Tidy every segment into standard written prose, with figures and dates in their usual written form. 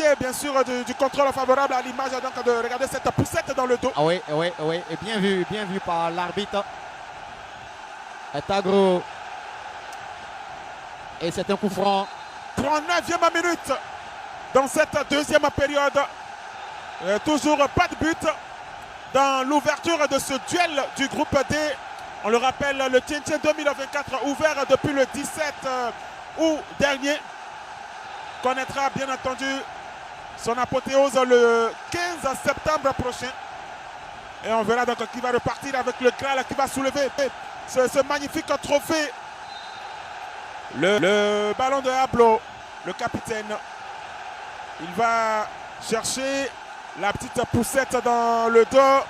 bénéficier bien sûr du contrôle favorable à l'image donc de regarder cette poussette dans le dos. Ah oui, oui, oui. Et bien vu par l'arbitre. Tagro. Et c'est un coup franc. 39e minute dans cette deuxième période. Toujours pas de but dans l'ouverture de ce duel du groupe D. On le rappelle, le Tchétchène 2024 ouvert depuis le 17 août dernier. Connaîtra bien entendu son apothéose le 15 septembre prochain. Et on verra donc qui va repartir avec le Graal, qui va soulever ce magnifique trophée. Le ballon de Hablo, le capitaine. Il va chercher la petite poussette dans le dos.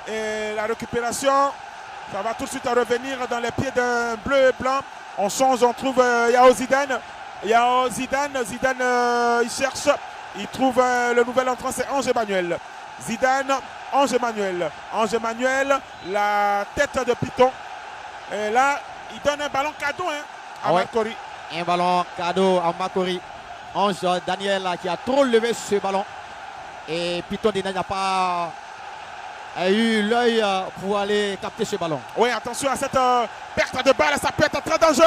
Et la récupération, ça va tout de suite revenir dans les pieds d'un bleu et blanc. On change, on trouve Yao Zidane. Zidane, il cherche, il trouve le nouvel entrant, c'est Ange Emmanuel. Zidane, Ange Emmanuel, la tête de Python. Et là, il donne un ballon cadeau à Makori. Un ballon cadeau à Makori. Ange Daniel qui a trop levé ce ballon. Et Python n'a pas eu l'œil pour aller capter ce ballon. Oui, attention à cette perte de balle, ça peut être très dangereux.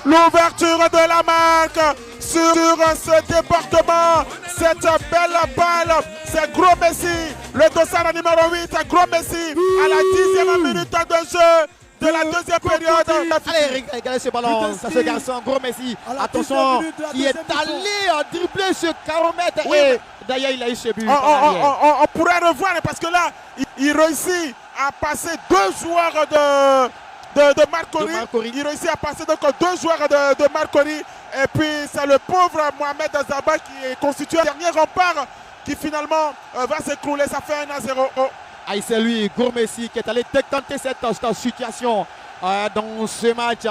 L'ouverture de la marque sur ce débordement. Cette belle balle, c'est Gros Messi. Le dossard numéro 8, Gros Messi, à la 10e minute de jeu de la deuxième période. Allez, regardez ce ballon, ça ce garçon, Gros Messi. Attention, qui est allé dribbler ce 40 mètres. Oui, et d'ailleurs, il a eu ce but. On pourrait revoir parce que là, il réussit à passer deux joueurs de Marcory. Il réussit à passer donc deux joueurs de Marcory. Et puis c'est le pauvre Mohamed Zaba qui est constitué le dernier rempart qui finalement va s'écrouler. Ça fait 1-0. Ah, c'est lui, Gros Messi, qui est allé tenter cette situation dans ce match.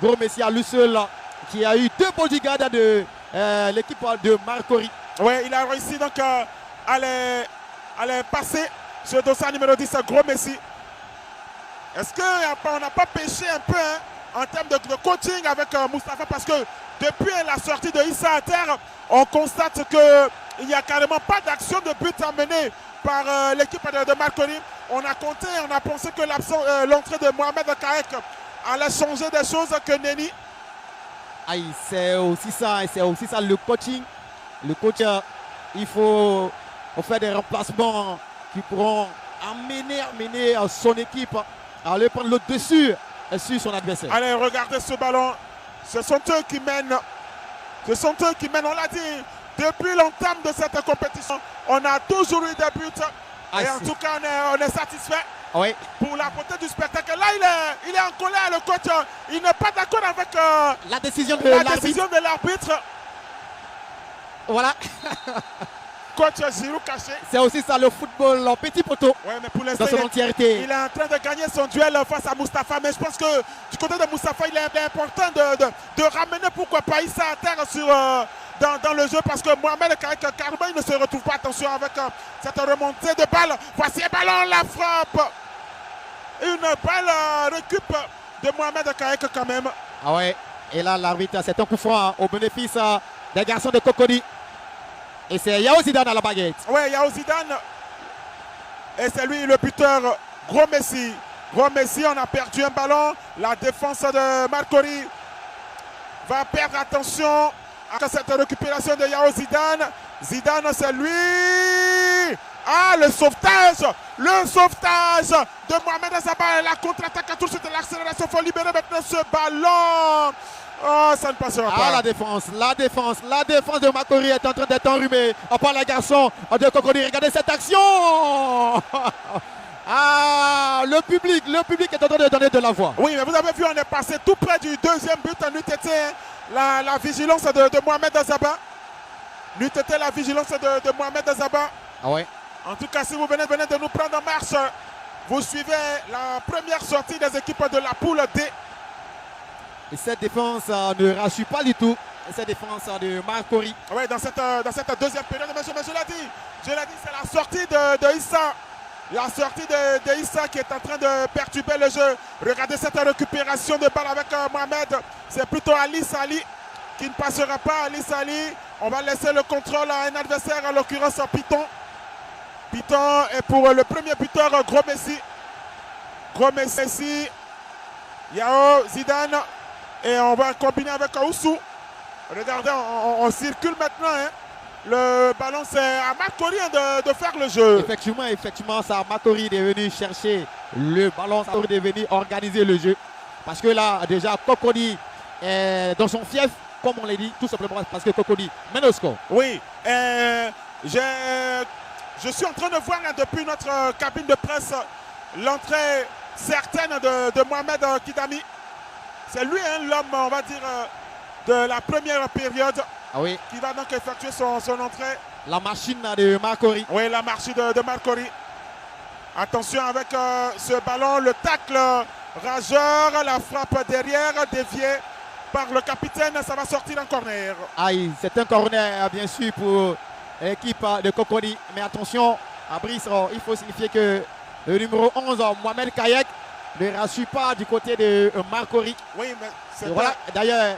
Gros Messi à lui seul, qui a eu deux bodyguards de l'équipe de Marcory. Oui, il a réussi donc à les passer ce dossier numéro 10, Gros Messi. Est-ce qu'on n'a pas pêché un peu en termes de coaching avec Moustapha, parce que depuis la sortie de Issa à terre, on constate qu'il n'y a carrément pas d'action de but amenée par l'équipe de Marcory. On a compté, on a pensé que l'entrée de Mohamed Kaek allait changer des choses que Neni. C'est aussi ça le coaching. Le coach, il faut faire des remplacements qui pourront amener son équipe à aller prendre le dessus sur son adversaire. Allez, regardez ce ballon. Ce sont eux qui mènent. On l'a dit, depuis l'entame de cette compétition, on a toujours eu des buts. Et en tout cas, on est satisfait. Oui. Pour la beauté du spectacle. Là, il est en colère, le coach. Il n'est pas d'accord avec la décision de l'arbitre. Voilà. Coach Giroud caché. C'est aussi ça le football en petit poteau. Ouais, mais pour l'instant, dans son entièreté. Il est en train de gagner son duel face à Moustapha. Mais je pense que du côté de Moustapha, il est important de ramener pourquoi pas Issa à terre dans le jeu, parce que Mohamed Kaek carrément il ne se retrouve pas. Attention avec cette remontée de balle. Voici un ballon, la frappe. Une balle récup de Mohamed Kaek quand même. Ah ouais. Et là l'arbitre, c'est un coup franc au bénéfice des garçons de Cocody. Et c'est Yao Zidane à la baguette. Oui, Yao Zidane. Et c'est lui le buteur, Gros Messi. Gros Messi, on a perdu un ballon. La défense de Marcory va perdre attention à cette récupération de Yao Zidane. Zidane, c'est lui. Ah, le sauvetage de Mohamed Zaba. La contre-attaque, tout de suite l'accélération. Il faut libérer maintenant ce ballon. Oh, ça ne passera pas. Ah, la défense de Marcory est en train d'être enrhumée par les garçons de Cocody. Regardez cette action. Ah, le public est en train de donner de la voix. Oui, mais vous avez vu, on est passé tout près du deuxième but. N'eût été la vigilance de Mohamed Zaba. N'eût été la vigilance de Mohamed Zaba. Ah ouais. En tout cas, si vous venez de nous prendre en marche, vous suivez la première sortie des équipes de la poule D. Et cette défense ne rassure pas du tout. Et cette défense de Marcory. Oui, dans cette deuxième période, mais je l'ai dit, c'est la sortie de Issa. La sortie de Issa qui est en train de perturber le jeu. Regardez cette récupération de balle avec Mohamed. C'est plutôt Ali Sali qui ne passera pas. Ali Sali, on va laisser le contrôle à un adversaire, en l'occurrence à Piton. Piton est pour le premier buteur, Gros Messi. Gros Messi, Yao, Zidane. Et on va combiner avec Oussou. Regardez, on circule maintenant. Hein. Le ballon, c'est à Marcori de faire le jeu. Effectivement, c'est à Marcori de venir chercher le ballon, ça de venir organiser le jeu. Parce que là, déjà, Cocody est dans son fief, comme on l'a dit, tout simplement parce que Cocody mène au score. Oui, je suis en train de voir depuis notre cabine de presse l'entrée certaine de Mohamed Kidami. C'est lui, hein, l'homme, on va dire, de la première période. Ah oui. Qui va donc effectuer son entrée. La machine de Marcori. Oui, la machine de Marcori. Attention avec ce ballon, le tacle rageur, la frappe derrière, déviée par le capitaine, ça va sortir en corner. Aïe, c'est un corner bien sûr pour l'équipe de Cocody. Mais attention, à Brice, il faut signifier que le numéro 11, Mohamed Kayek, ne rassure pas du côté de Marcori. Oui, mais c'est voilà, d'ailleurs,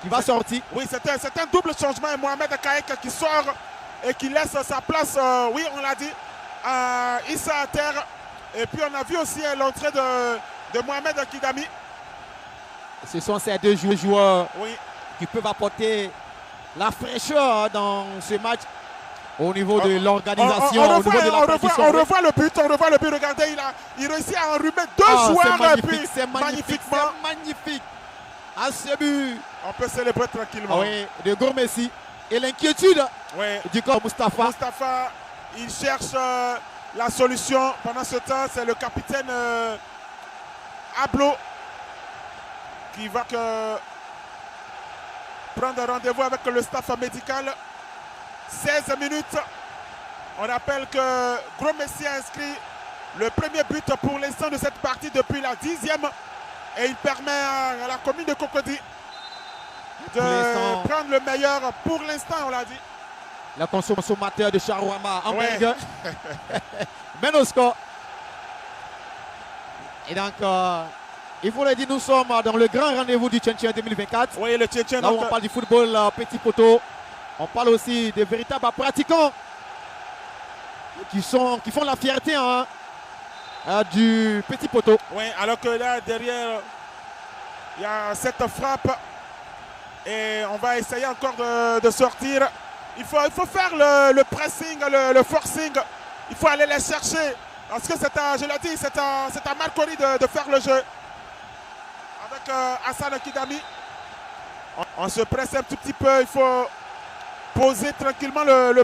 qui va sortir. Oui, c'est un double changement. Mohamed Kayek qui sort et qui laisse sa place, oui, on l'a dit, à Issa à terre. Et puis on a vu aussi l'entrée de Mohamed Kidami. Ce sont ces deux joueurs oui. qui peuvent apporter la fraîcheur dans ce match au niveau de l'organisation, on revoit le but, regardez, il réussit à enrhumer deux joueurs. C'est magnifique. À ce but. On peut célébrer tranquillement. Oui, de Gros Messi. Et l'inquiétude du corps Moustapha. Moustapha, il cherche la solution. Pendant ce temps, c'est le capitaine Ablo qui va prendre rendez-vous avec le staff médical. 16 minutes. On rappelle que Gros Messi a inscrit le premier but pour l'instant de cette partie depuis la 10e. Et il permet à la commune de Cocody de prendre le meilleur pour l'instant, on l'a dit. Le consommateur de shawarma en burger mène au score. Et donc, il faut le dire, nous sommes dans le grand rendez-vous du Tchétchène 2024. Oui, le Tchétchène. Là où on parle du football petit poteau. On parle aussi des véritables pratiquants qui font la fierté du petit poteau. Oui, alors que là, derrière, il y a cette frappe. Et on va essayer encore de sortir. Il faut faire le pressing, le forcing. Il faut aller les chercher. Parce que je l'ai dit, c'est à Marcori de faire le jeu. Avec Hassan Kidami. On se presse un tout petit peu. Il faut poser tranquillement le ballon.